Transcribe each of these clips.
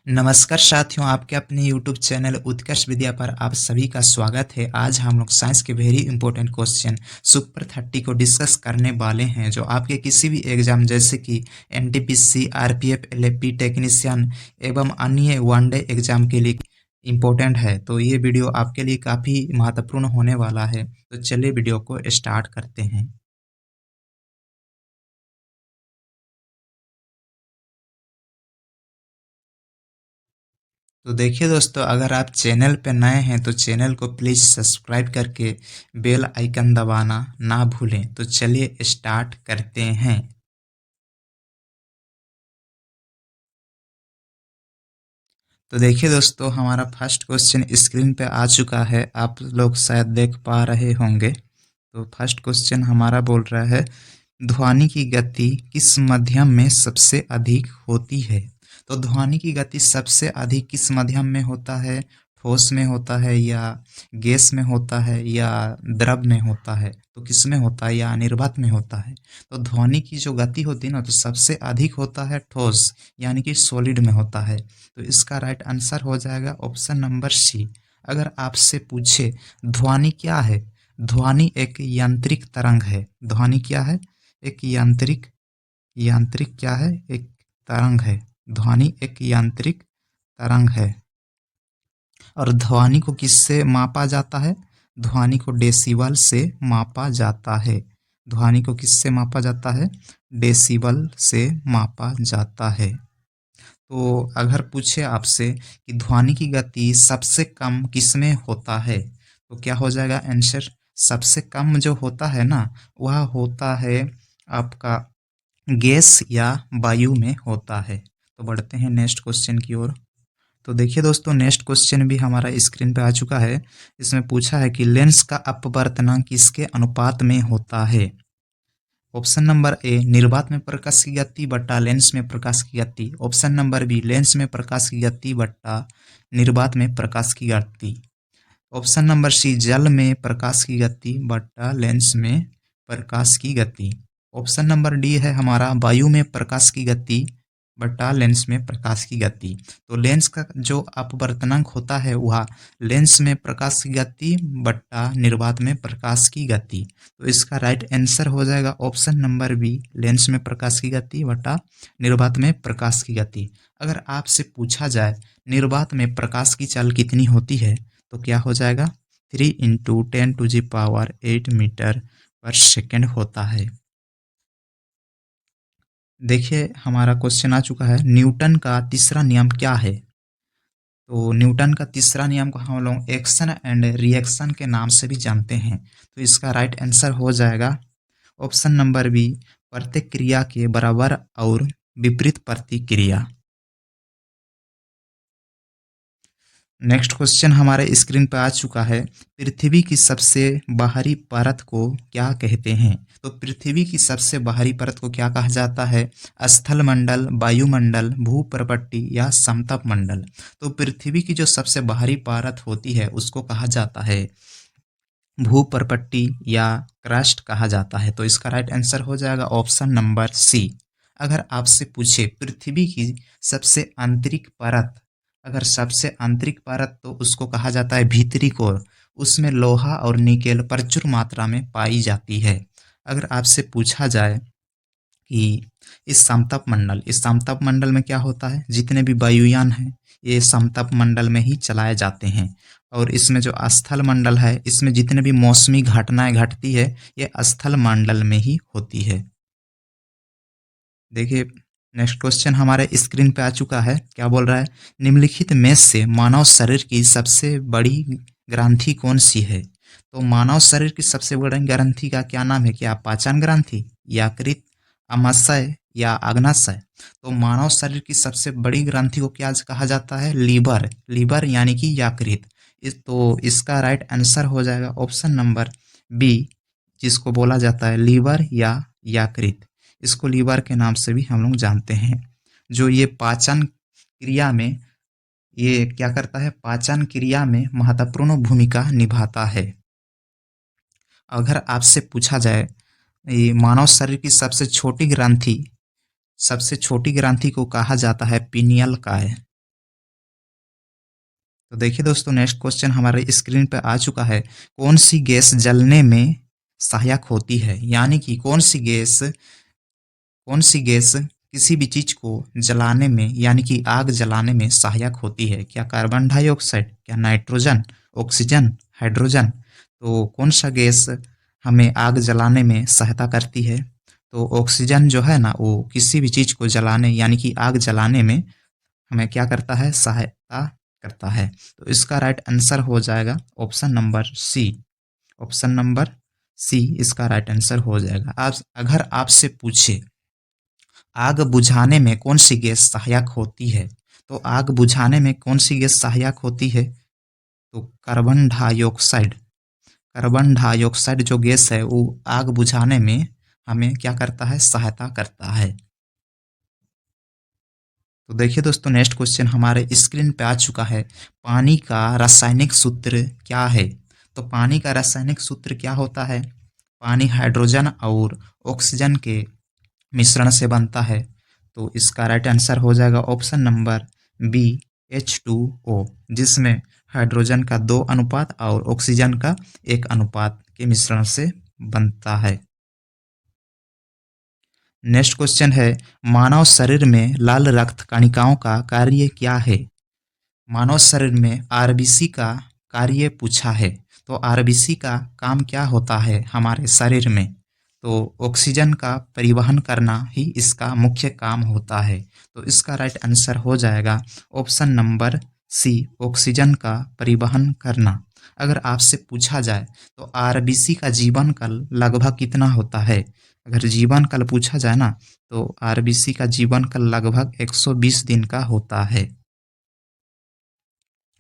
नमस्कार साथियों, आपके अपने यूट्यूब चैनल उत्कर्ष विद्या पर आप सभी का स्वागत है। आज हम लोग साइंस के वेरी इंपॉर्टेंट क्वेश्चन सुपर 30 को डिस्कस करने वाले हैं, जो आपके किसी भी एग्जाम जैसे कि एनटीपीसी, आरपीएफ, एलएपी टेक्नीशियन एवं अन्य वनडे एग्जाम के लिए इम्पोर्टेंट है। तो ये वीडियो आपके लिए काफ़ी महत्वपूर्ण होने वाला है। तो चलिए वीडियो को स्टार्ट करते हैं। तो देखिए दोस्तों, अगर आप चैनल पे नए हैं तो चैनल को प्लीज़ सब्सक्राइब करके बेल आइकन दबाना ना भूलें। तो चलिए स्टार्ट करते हैं। तो देखिए दोस्तों, हमारा फर्स्ट क्वेश्चन स्क्रीन पे आ चुका है, आप लोग शायद देख पा रहे होंगे। तो फर्स्ट क्वेश्चन हमारा बोल रहा है, ध्वनि की गति किस माध्यम में सबसे अधिक होती है? तो ध्वनि की गति सबसे अधिक किस माध्यम में होता है? ठोस में होता है या गैस में होता है या द्रव में होता है? तो किस में होता है या अनिर्वात में होता है? तो ध्वनि की जो गति होती है ना, तो सबसे अधिक होता है ठोस यानी कि सॉलिड में होता है। तो इसका राइट आंसर हो जाएगा ऑप्शन नंबर सी। अगर आपसे पूछे ध्वनि क्या है? ध्वनि एक यांत्रिक तरंग है। ध्वनि क्या है? एक यांत्रिक यांत्रिक क्या है? एक तरंग है। ध्वनि एक यांत्रिक तरंग है। और ध्वनि को किससे मापा जाता है? ध्वनि को डेसिबल से मापा जाता है। ध्वनि को किससे मापा जाता है? डेसिबल से मापा जाता है। तो अगर पूछे आपसे कि ध्वनि की गति सबसे कम किसमें होता है, तो क्या हो जाएगा आंसर? सबसे कम जो होता है ना, वह होता है आपका गैस या वायु में होता है। तो बढ़ते हैं नेक्स्ट क्वेश्चन की ओर। तो देखिए दोस्तों, नेक्स्ट क्वेश्चन भी हमारा स्क्रीन पे आ चुका है। इसमें पूछा है कि लेंस का अपवर्तनांक किसके अनुपात में होता है? ऑप्शन नंबर ए, निर्वात में प्रकाश की गति बट्टा लेंस में प्रकाश की गति। ऑप्शन नंबर बी, लेंस में प्रकाश की गति बट्टा निर्वात में प्रकाश की गति। ऑप्शन नंबर सी, जल में प्रकाश की गति बट्टा लेंस में प्रकाश की गति। ऑप्शन नंबर डी है हमारा, वायु में प्रकाश की गति बट्टा लेंस में प्रकाश की गति। तो लेंस का जो अपवर्तनांक होता है वह लेंस में प्रकाश की गति बट्टा निर्वात में प्रकाश की गति। तो इसका राइट आंसर हो जाएगा ऑप्शन नंबर बी, लेंस में प्रकाश की गति बट्टा निर्वात में प्रकाश की गति। अगर आपसे पूछा जाए निर्वात में प्रकाश की चाल कितनी होती है, तो क्या हो जाएगा? 3 × 10⁸ मीटर पर सेकेंड होता है। देखिए हमारा क्वेश्चन आ चुका है, न्यूटन का तीसरा नियम क्या है? तो न्यूटन का तीसरा नियम को हम लोग एक्शन एंड रिएक्शन के नाम से भी जानते हैं। तो इसका राइट आंसर हो जाएगा ऑप्शन नंबर बी, प्रतिक्रिया के बराबर और विपरीत प्रतिक्रिया। नेक्स्ट क्वेश्चन हमारे स्क्रीन पर आ चुका है, पृथ्वी की सबसे बाहरी परत को क्या कहते हैं? तो पृथ्वी की सबसे बाहरी परत को क्या कहा जाता है? स्थल मंडल, वायुमंडल, भूपर्पट्टी या समतप मंडल। तो पृथ्वी की जो सबसे बाहरी परत होती है उसको कहा जाता है भूपर्पट्टी या क्रस्ट कहा जाता है। तो इसका राइट आंसर हो जाएगा ऑप्शन नंबर सी। अगर आपसे पूछे पृथ्वी की सबसे आंतरिक परत, अगर सबसे आंतरिक परत, तो उसको कहा जाता है भीतरी कोर। उसमें लोहा और निकेल प्रचुर मात्रा में पाई जाती है। अगर आपसे पूछा जाए कि इस समतप मंडल में क्या होता है? जितने भी वायुयान हैं ये समतप मंडल में ही चलाए जाते हैं। और इसमें जो स्थल मंडल है, इसमें जितने भी मौसमी घटनाएं घटती है ये स्थल मंडल में ही होती है। देखिए नेक्स्ट क्वेश्चन हमारे स्क्रीन पे आ चुका है, क्या बोल रहा है, निम्नलिखित में से मानव शरीर की सबसे बड़ी ग्रंथि कौन सी है? तो मानव शरीर की सबसे बड़ी ग्रंथि का क्या नाम है? क्या पाचन ग्रंथि, यकृत, आमाशय या अग्नाशय? तो मानव शरीर की सबसे बड़ी ग्रंथि को क्या कहा जाता है? लीवर। लीवर यानी कि यकृत। तो इसका राइट आंसर हो जाएगा ऑप्शन नंबर बी, जिसको बोला जाता है लीवर या यकृत। इसको लीवर के नाम से भी हम लोग जानते हैं। जो ये पाचन क्रिया में, ये क्या करता है? पाचन क्रिया में महत्वपूर्ण भूमिका निभाता है। अगर आपसे पूछा जाए ये मानव शरीर की सबसे छोटी ग्रंथि को कहा जाता है पीनियल काय। तो देखिए दोस्तों, नेक्स्ट क्वेश्चन हमारे स्क्रीन पे आ चुका है। कौन सी गैस जलने में सहायक होती है? यानी कि कौन सी गैस किसी भी चीज को जलाने में यानी कि आग जलाने में सहायक होती है? क्या कार्बन डाइऑक्साइड, क्या नाइट्रोजन, ऑक्सीजन, हाइड्रोजन? तो कौन सा गैस हमें आग जलाने में सहायता करती है? तो ऑक्सीजन जो है ना, वो किसी भी चीज को जलाने यानी कि आग जलाने में हमें क्या करता है? सहायता करता है। तो इसका राइट आंसर हो जाएगा option number C. Option number C इसका राइट आंसर हो जाएगा। आप अगर आपसे पूछे आग बुझाने में कौन सी गैस सहायक होती है, तो आग बुझाने में कौन सी गैस सहायक होती है? तो कार्बन डाइऑक्साइड। कार्बन डाइऑक्साइड जो गैस है वो आग बुझाने में हमें क्या करता है? सहायता करता है। तो देखिए दोस्तों, नेक्स्ट क्वेश्चन हमारे स्क्रीन पे आ चुका है। पानी का रासायनिक सूत्र क्या है? तो पानी का रासायनिक सूत्र क्या होता है? पानी हाइड्रोजन और ऑक्सीजन के मिश्रण से बनता है। तो इसका राइट आंसर हो जाएगा ऑप्शन नंबर बी, H2O, जिसमें हाइड्रोजन का 2 अनुपात और ऑक्सीजन का 1 अनुपात के मिश्रण से बनता है। नेक्स्ट क्वेश्चन है, मानव शरीर में लाल रक्त कणिकाओं का कार्य क्या है? मानव शरीर में आरबीसी का कार्य पूछा है। तो आरबीसी का काम क्या होता है हमारे शरीर में? तो ऑक्सीजन का परिवहन करना ही इसका मुख्य काम होता है। तो इसका राइट आंसर हो जाएगा ऑप्शन नंबर सी, ऑक्सीजन का परिवहन करना। अगर आपसे पूछा जाए तो आरबीसी का जीवन काल लगभग कितना होता है? अगर जीवन काल पूछा जाए ना, तो आरबीसी का जीवन काल लगभग 120 दिन का होता है।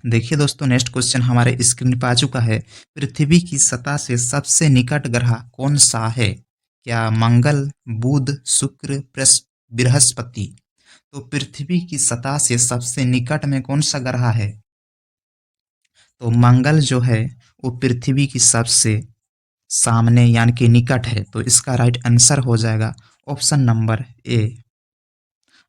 देखिए दोस्तों, नेक्स्ट क्वेश्चन हमारे स्क्रीन पर आ चुका है। पृथ्वी की सतह से सबसे निकट ग्रह कौन सा है? क्या मंगल, बुध, शुक्र, बृहस्पति? तो पृथ्वी की सतह से सबसे निकट में कौन सा ग्रह है? तो मंगल जो है वो पृथ्वी की सबसे सामने यानी कि निकट है। तो इसका राइट आंसर हो जाएगा ऑप्शन नंबर ए।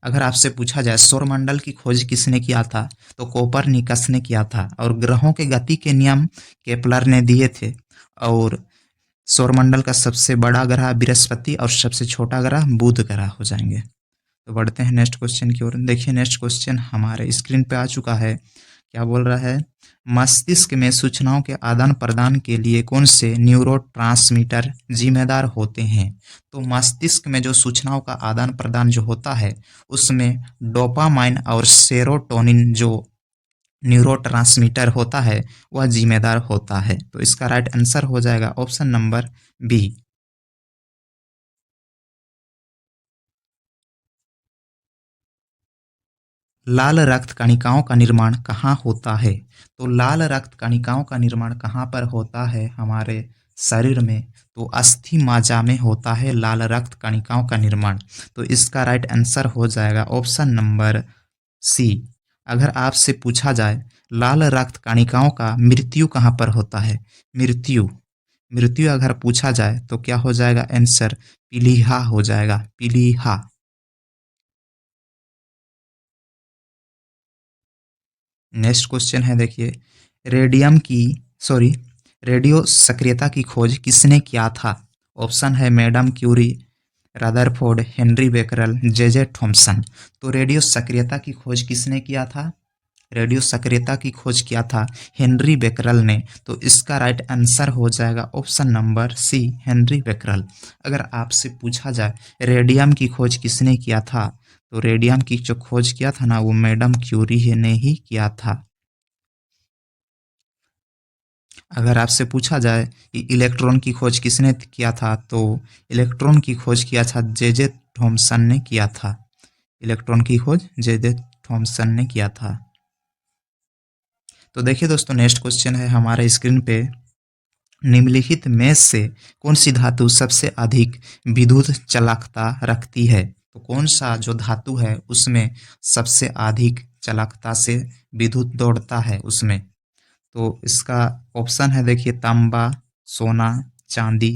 अगर आपसे पूछा जाए सौरमंडल की खोज किसने किया था, तो कोपरनिकस ने किया था। और ग्रहों के गति के नियम केपलर ने दिए थे। और सौरमंडल का सबसे बड़ा ग्रह बृहस्पति और सबसे छोटा ग्रह बुध ग्रह हो जाएंगे। तो बढ़ते हैं नेक्स्ट क्वेश्चन की ओर। देखिए, नेक्स्ट क्वेश्चन हमारे स्क्रीन पे आ चुका है। क्या बोल रहा है? मस्तिष्क में सूचनाओं के आदान प्रदान के लिए कौन से न्यूरोट्रांसमीटर जिम्मेदार होते हैं? तो मस्तिष्क में जो सूचनाओं का आदान प्रदान जो होता है, उसमें डोपामाइन और सेरोटोनिन जो न्यूरोट्रांसमीटर होता है वह जिम्मेदार होता है। तो इसका राइट आंसर हो जाएगा ऑप्शन नंबर बी। लाल रक्त कणिकाओं का निर्माण कहाँ होता है? तो लाल रक्त कणिकाओं का निर्माण कहाँ पर होता है हमारे शरीर में? तो अस्थि मज्जा में होता है लाल रक्त कणिकाओं का निर्माण। तो इसका राइट आंसर हो जाएगा ऑप्शन नंबर सी। अगर आपसे पूछा जाए लाल रक्त कणिकाओं का मृत्यु कहाँ पर होता है? मृत्यु मृत्यु अगर पूछा जाए तो क्या हो जाएगा आंसर? पीलीहा हो जाएगा, पीलीहा। नेक्स्ट क्वेश्चन है, देखिए, रेडियम की सॉरी रेडियो सक्रियता की खोज किसने किया था? ऑप्शन है madam Curie, Rutherford, Henry Becquerel, J Thomson. तो रेडियो सक्रियता की खोज किसने किया था? रेडियो सक्रियता की खोज किया था हेनरी बेकरल ने। तो इसका राइट आंसर हो जाएगा option number C, Henry Becquerel. अगर आपसे पूछा जाए रेडियम की खोज किसने किया था, तो रेडियम की जो खोज किया था ना, वो मैडम क्यूरी ने ही किया था। अगर आपसे पूछा जाए कि इलेक्ट्रॉन की खोज किसने किया था, तो इलेक्ट्रॉन की खोज किया था जे थॉमसन ने किया था। इलेक्ट्रॉन की खोज जे थॉमसन ने किया था। तो देखिए दोस्तों, नेक्स्ट क्वेश्चन है हमारे स्क्रीन पे। निम्नलिखित में से कौन सी धातु सबसे अधिक विद्युत चालकता रखती है? तो कौन सा जो धातु है उसमें सबसे अधिक चालकता से विद्युत दौड़ता है उसमें? तो इसका ऑप्शन है, देखिए, तांबा, सोना, चांदी,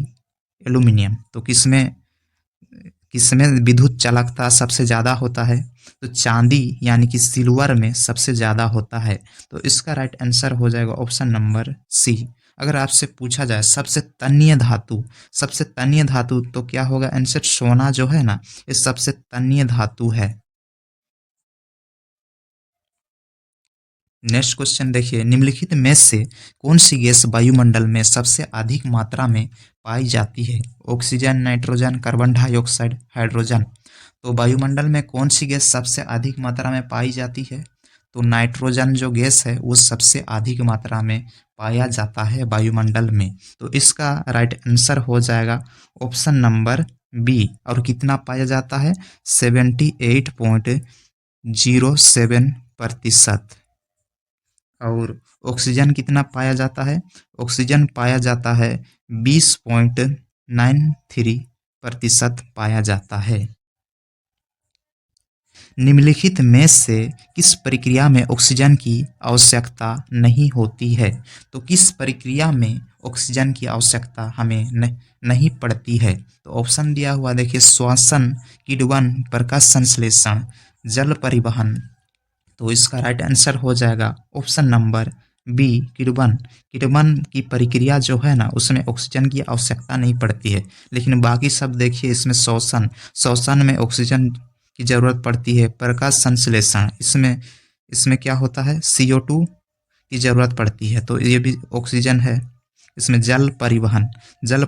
एल्यूमिनियम। तो किसमें किसमें विद्युत चालकता सबसे ज़्यादा होता है? तो चांदी यानी कि सिल्वर में सबसे ज़्यादा होता है। तो इसका राइट आंसर हो जाएगा ऑप्शन नंबर सी। अगर आपसे पूछा जाए सबसे तन्य धातु तो क्या होगा आंसर? सोना जो है ना, ये सबसे तन्य धातु है। नेक्स्ट क्वेश्चन देखिए, निम्नलिखित में से कौन सी गैस वायुमंडल में सबसे अधिक मात्रा में पाई जाती है? Oxygen, nitrogen, carbon dioxide, hydrogen. तो वायुमंडल में कौन सी गैस सबसे अधिक मात्रा में पाई जाती है? तो नाइट्रोजन जो गैस है वो सबसे अधिक मात्रा में पाया जाता है वायुमंडल में। तो इसका राइट आंसर हो जाएगा ऑप्शन नंबर बी। और कितना पाया जाता है? 78.07%। और ऑक्सीजन कितना पाया जाता है? ऑक्सीजन पाया जाता है 20.93% पाया जाता है। निम्नलिखित में से किस प्रक्रिया में ऑक्सीजन की आवश्यकता नहीं होती है? तो किस प्रक्रिया में ऑक्सीजन की आवश्यकता हमें नहीं पड़ती है? तो ऑप्शन दिया हुआ देखिए, श्वसन, किण्वन, प्रकाश संश्लेषण, जल परिवहन। तो इसका राइट आंसर हो जाएगा ऑप्शन नंबर बी, किण्वन। किण्वन की प्रक्रिया जो है ना, उसमें ऑक्सीजन की आवश्यकता नहीं पड़ती है। लेकिन बाकी सब देखिए, इसमें श्वसन, श्वसन में ऑक्सीजन की जरूरत पड़ती है। प्रकाश संश्लेषण, इसमें इसमें क्या होता है? CO2 की जरूरत पड़ती है, तो ये भी ऑक्सीजन है। इसमें जल परिवहन, जल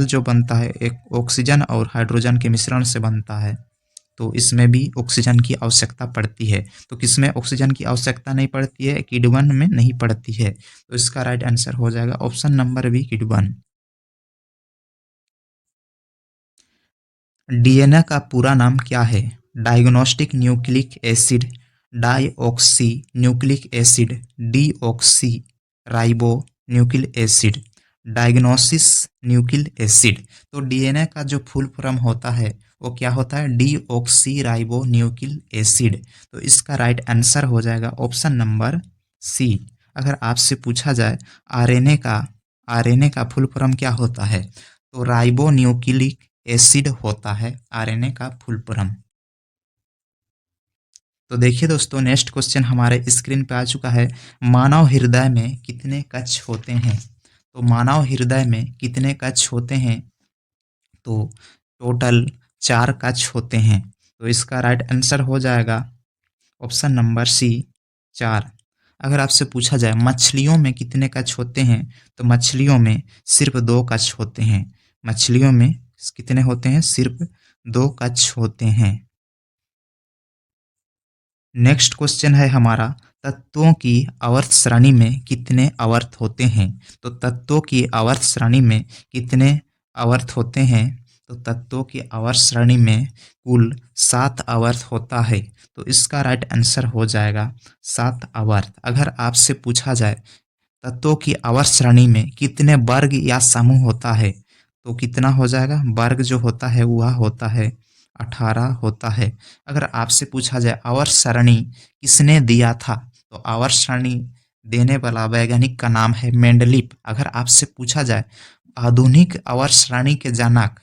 जो बनता है एक ऑक्सीजन और हाइड्रोजन के मिश्रण से बनता है, तो इसमें भी ऑक्सीजन की आवश्यकता पड़ती है। तो किसमें ऑक्सीजन की आवश्यकता नहीं पड़ती है? किण्वन में नहीं पड़ती है। तो इसका राइट आंसर हो जाएगा ऑप्शन नंबर बी, किण्वन। डीएनए का पूरा नाम क्या है? Diagnostic nucleic acid, deoxy nucleic acid, deoxy ribo nucleic acid, diagnosis nucleic acid. तो डीएनए का जो फुल फॉर्म होता है वो क्या होता है? Deoxy ribo nucleic acid. तो इसका राइट आंसर हो जाएगा ऑप्शन नंबर सी। अगर आपसे पूछा जाए आरएनए का फुल फॉर्म क्या होता है? तो राइबो न्यूक्लिक एसिड होता है आरएनए का फुल फॉर्म। तो देखिए दोस्तों, नेक्स्ट क्वेश्चन हमारे स्क्रीन पे आ चुका है। मानव हृदय में कितने कक्ष होते हैं? तो मानव हृदय में कितने कक्ष होते हैं? तो टोटल 4 कक्ष होते हैं। तो इसका राइट आंसर हो जाएगा ऑप्शन नंबर सी, 4। अगर आपसे पूछा जाए मछलियों में कितने कक्ष होते हैं? तो मछलियों में सिर्फ 2 कक्ष होते हैं। मछलियों में कितने होते हैं? सिर्फ 2 कक्ष होते हैं। नेक्स्ट क्वेश्चन है हमारा, तत्वों की आवर्त श्रेणी में कितने आवर्त होते हैं? तो तत्वों की आवर्त श्रेणी में कितने आवर्त होते हैं? तो तत्वों की आवर्त श्रेणी में कुल 7 आवर्त होता है। तो इसका राइट आंसर हो जाएगा 7 आवर्त। अगर आपसे पूछा जाए तत्वों की आवर्त श्रेणी में कितने वर्ग या समूह होता है? तो कितना हो जाएगा? वर्ग जो होता है वह होता है 18 होता है। अगर आपसे पूछा जाए आवर्त सारणी किसने दिया था? तो आवर्त सारणी देने वाला वैज्ञानिक का नाम है मेंडलीव। अगर आपसे पूछा जाए आधुनिक आवर्त सारणी के जनक,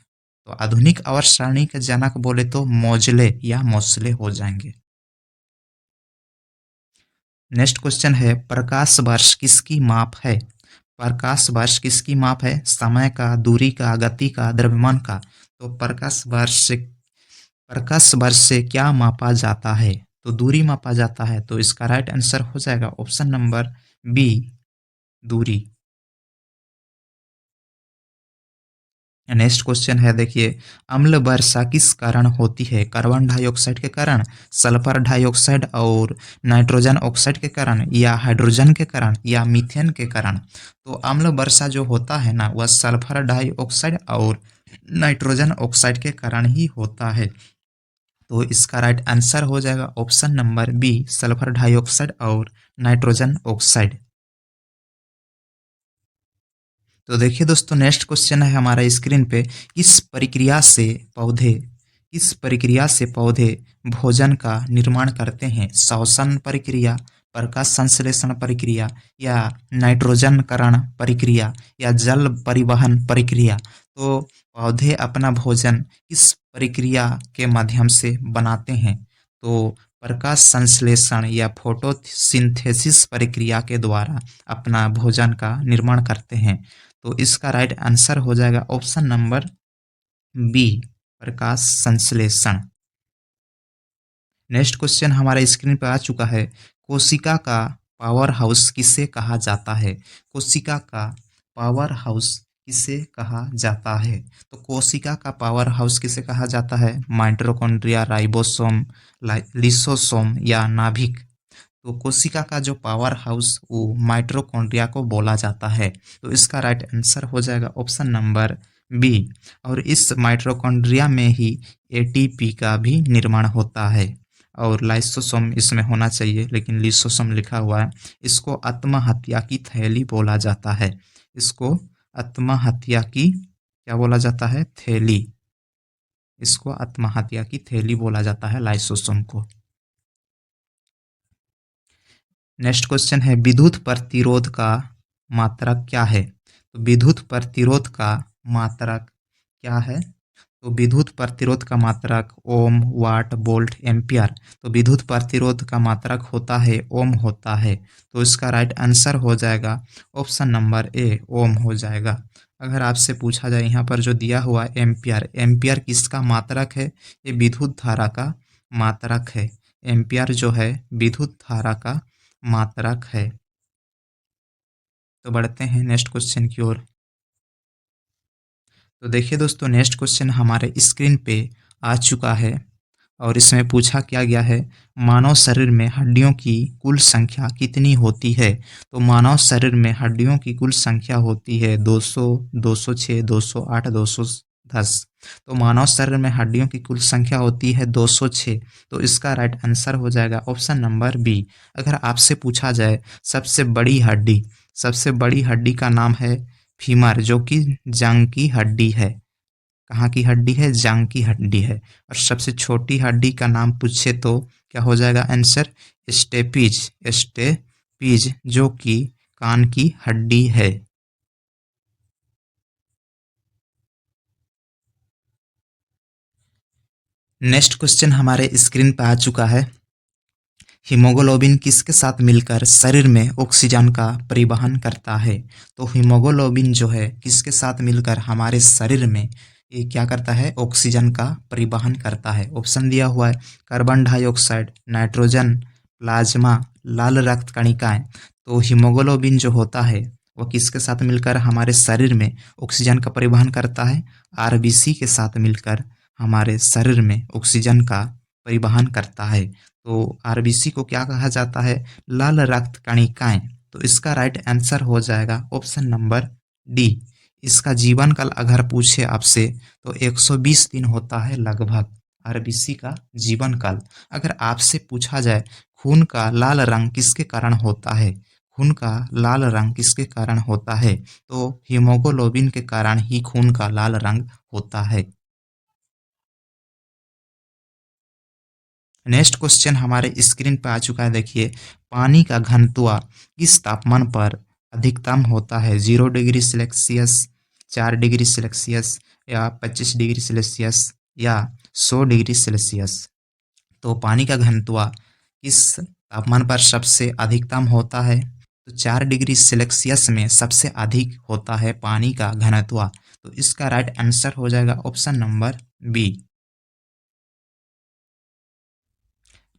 तो आधुनिक आवर्त सारणी के जनक बोले तो मोजले या मोसले हो जाएंगे। नेक्स्ट क्वेश्चन है, प्रकाश वर्ष किसकी माप है? प्रकाश वर्ष किसकी माप है? समय का, दूरी का, गति का, द्रव्यमान का। तो प्रकाश वर्ष से क्या मापा जाता है? तो दूरी मापा जाता है। तो इसका राइट आंसर हो जाएगा ऑप्शन नंबर बी, दूरी। नेक्स्ट क्वेश्चन है देखिए, अम्ल वर्षा किस कारण होती है? कार्बन डाइऑक्साइड के कारण, सल्फर डाइऑक्साइड और नाइट्रोजन ऑक्साइड के कारण, या हाइड्रोजन के कारण, या मीथेन के कारण। तो अम्ल वर्षा जो होता है ना, वह सल्फर डाइऑक्साइड और नाइट्रोजन ऑक्साइड के कारण ही होता है। तो इसका राइट आंसर हो जाएगा option number B, sulphur dioxide और नाइट्रोजन ऑक्साइड। तो देखिए दोस्तों, नेक्स्ट क्वेश्चन है हमारा स्क्रीन पे, किस प्रक्रिया से पौधे भोजन का निर्माण करते हैं? श्वसन प्रक्रिया, प्रकाश संश्लेषण प्रक्रिया, या नाइट्रोजनकरण प्रक्रिया, या जल परिवहन प्रक्रिया। तो पौधे अपना भोजन किस प्रक्रिया के माध्यम से बनाते हैं? तो प्रकाश संश्लेषण या फोटोसिंथेसिस प्रक्रिया के द्वारा अपना भोजन का निर्माण करते हैं। तो इसका राइट आंसर हो जाएगा ऑप्शन नंबर बी, प्रकाश संश्लेषण। नेक्स्ट क्वेश्चन हमारे स्क्रीन पे आ चुका है। कोशिका का पावर हाउस किसे कहा जाता है? कोशिका का पावर हाउस किसे कहा जाता है? तो कोशिका का पावर हाउस किसे कहा जाता है? माइटोकॉन्ड्रिया, राइबोसोम, लिसोसोम या नाभिक? तो कोशिका का जो पावर हाउस वो माइटोकॉन्ड्रिया को बोला जाता है। तो इसका राइट आंसर हो जाएगा ऑप्शन नंबर बी। और इस माइटोकॉन्ड्रिया में ही एटीपी का भी निर्माण होता है। और लाइसोसोम इसमें होना चाहिए लेकिन लिसोसोम लिखा हुआ है। इसको आत्महत्या की थैली बोला जाता है। इसको आत्महत्या की क्या बोला जाता है? थैली। इसको आत्महत्या की थैली बोला जाता है लाइसोसोम को। नेक्स्ट क्वेश्चन है विद्युत प्रतिरोध का मात्रक क्या है? तो विद्युत प्रतिरोध का मात्रक क्या है? तो विद्युत प्रतिरोध का मात्रक ओम, वाट, वोल्ट, एम्पियर। तो विद्युत प्रतिरोध का मात्रक होता है ओम होता है। तो इसका राइट आंसर हो जाएगा ऑप्शन नंबर ए, ओम हो जाएगा। अगर आपसे पूछा जाए यहाँ पर जो दिया हुआ एम्पियर, एम्पियर किसका मात्रक है? ये विद्युत धारा का मात्रक है। एम्पियर जो है विद्युत धारा का मात्रक है। तो बढ़ते हैं नेक्स्ट क्वेश्चन की ओर। तो देखिए दोस्तों, नेक्स्ट क्वेश्चन हमारे स्क्रीन पे आ चुका है और इसमें पूछा क्या गया है, मानव शरीर में हड्डियों की कुल संख्या कितनी होती है? तो मानव शरीर में हड्डियों की कुल संख्या होती है 200, 206, 208, 210। तो मानव शरीर में हड्डियों की कुल संख्या होती है 206। तो इसका राइट आंसर हो जाएगा ऑप्शन नंबर बी। अगर आपसे पूछा जाए सबसे बड़ी हड्डी का नाम है फीमर, जो कि जांग की हड्डी है। कहाँ की हड्डी है? जांग की हड्डी है। और सबसे छोटी हड्डी का नाम पूछे तो क्या हो जाएगा आंसर? स्टेपीज, स्टेपीज जो कि कान की हड्डी है। नेक्स्ट क्वेश्चन हमारे स्क्रीन पर आ चुका है। हीमोग्लोबिन किसके साथ मिलकर शरीर में ऑक्सीजन का परिवहन करता है? तो हीमोग्लोबिन जो है किसके साथ मिलकर हमारे शरीर में ये क्या करता है? ऑक्सीजन का परिवहन करता है। ऑप्शन दिया हुआ है कार्बन डाइऑक्साइड, नाइट्रोजन, प्लाज्मा, लाल रक्त कणिकाएं। तो हीमोग्लोबिन जो होता है वो किसके साथ मिलकर हमारे शरीर में ऑक्सीजन का परिवहन करता है? आरबीसी के साथ मिलकर हमारे शरीर में ऑक्सीजन का परिवहन करता है। तो आरबीसी को क्या कहा जाता है? लाल रक्त कणिकाएं। तो इसका राइट आंसर हो जाएगा ऑप्शन नंबर डी। इसका जीवन काल अगर पूछे आपसे तो 120 दिन होता है लगभग आरबीसी का जीवन काल। अगर आपसे पूछा जाए खून का लाल रंग किसके कारण होता है? खून का लाल रंग किसके कारण होता है? तो हीमोग्लोबिन के कारण ही खून का लाल रंग होता है। नेक्स्ट क्वेश्चन हमारे स्क्रीन पे आ चुका है। देखिए, पानी का घनत्व किस तापमान पर अधिकतम होता है? 0 डिग्री सेल्सियस, 4 डिग्री सेल्सियस या 25 डिग्री सेल्सियस या 100 डिग्री सेल्सियस? तो पानी का घनत्व किस तापमान पर सबसे अधिकतम होता है? तो 4 डिग्री सेल्सियस में सबसे अधिक होता है पानी का घनत्व। तो इसका राइट आंसर हो जाएगा option number B.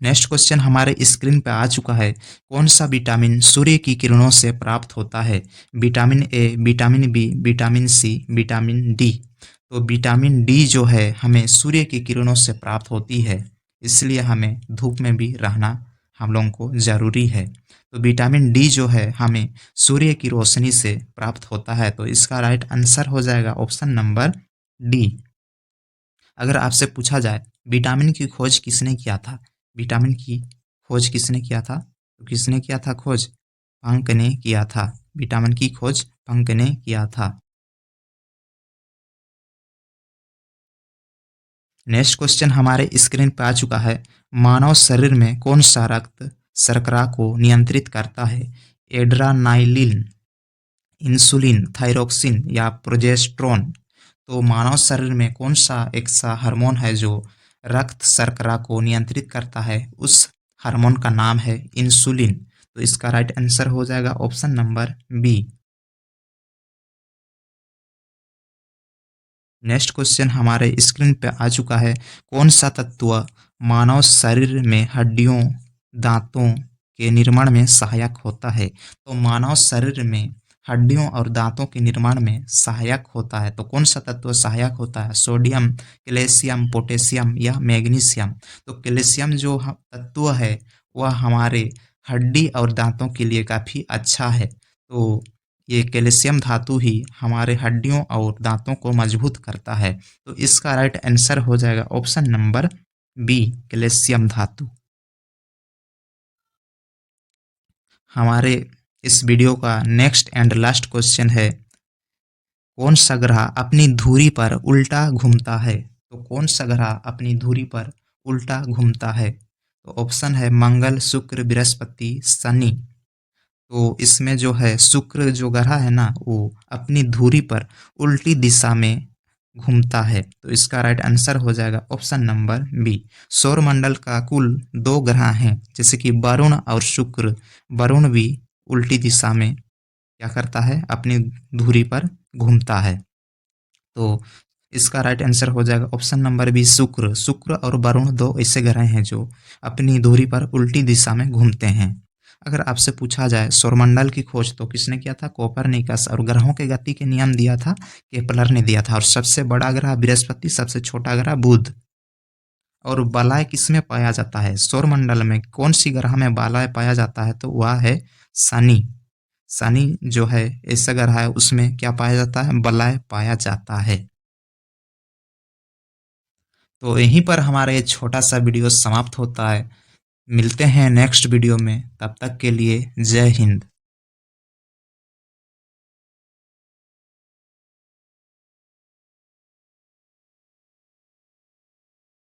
Next question हमारे स्क्रीन पे आ चुका है। कौन सा विटामिन सूर्य की किरणों से प्राप्त होता है? Vitamin A, vitamin B, vitamin C, vitamin D? तो विटामिन डी जो है हमें सूर्य की किरणों से प्राप्त होती है, इसलिए हमें धूप में भी रहना हम लोगों को ज़रूरी है। तो विटामिन डी जो है हमें सूर्य की रोशनी से प्राप्त होता है। तो इसका राइट आंसर हो जाएगा ऑप्शन नंबर डी। अगर आपसे पूछा जाए विटामिन की खोज किसने किया था? विटामिन की खोज किसने किया था? तो किसने किया था खोज? पंक ने किया था। विटामिन की खोज पंक ने किया था। नेक्स्ट क्वेश्चन हमारे स्क्रीन पर आ चुका है। मानव शरीर में कौन सा रक्त शर्करा को नियंत्रित करता है? एड्रानाइलिन, इंसुलिन, थायरोक्सिन या प्रोजेस्टेरोन? तो मानव शरीर में कौन सा एक सा हार्मोन है जो रक्त शर्करा को नियंत्रित करता है, उस हार्मोन का नाम है इंसुलिन। तो इसका राइट आंसर हो जाएगा option number B. Next question हमारे स्क्रीन पे आ चुका है। कौन सा तत्व मानव शरीर में हड्डियों, दांतों के निर्माण में सहायक होता है? तो मानव शरीर में हड्डियों और दांतों के निर्माण में सहायक होता है, तो कौन सा तत्व सहायक होता है? सोडियम, कैल्शियम, पोटेशियम या मैग्नीशियम? तो कैल्शियम जो तत्व है वह हमारे हड्डी और दांतों के लिए काफ़ी अच्छा है। तो ये कैल्शियम धातु ही हमारे हड्डियों और दांतों को मजबूत करता है। तो इसका राइट आंसर हो जाएगा ऑप्शन नंबर बी, कैल्शियम धातु। हमारे इस वीडियो का नेक्स्ट एंड लास्ट क्वेश्चन है, कौन सा ग्रह अपनी धुरी पर उल्टा घूमता है? तो कौन सा ग्रह अपनी धुरी पर उल्टा घूमता है? तो ऑप्शन है मंगल, शुक्र, बृहस्पति, शनि। तो इसमें जो है शुक्र जो ग्रह है ना, वो अपनी धुरी पर उल्टी दिशा में घूमता है। तो इसका राइट आंसर हो जाएगा ऑप्शन नंबर बी। सौरमंडल का कुल 2 ग्रह हैं, जैसे कि वरुण और शुक्र। वरुण भी उल्टी दिशा में क्या करता है? अपनी धुरी पर घूमता है। तो इसका राइट आंसर हो जाएगा ऑप्शन नंबर बी, शुक्र। शुक्र और वरुण 2 ऐसे ग्रह हैं जो अपनी धुरी पर उल्टी दिशा में घूमते हैं। अगर आपसे पूछा जाए सौरमंडल की खोज तो किसने किया था? कोपरनिकस। और ग्रहों के गति के नियम दिया था केपलर ने दिया था। और सबसे बड़ा ग्रह बृहस्पति, सबसे छोटा ग्रह बुध। और बालाय किसमें पाया जाता है? सौरमंडल में कौन सी ग्रह में बालाय पाया जाता है? तो वह है शनि। शनि जो है ऐसा ग्रह है, उसमें क्या पाया जाता है? बलाय पाया जाता है। तो यहीं पर हमारा ये छोटा सा वीडियो समाप्त होता है। मिलते हैं नेक्स्ट वीडियो में, तब तक के लिए जय हिंद।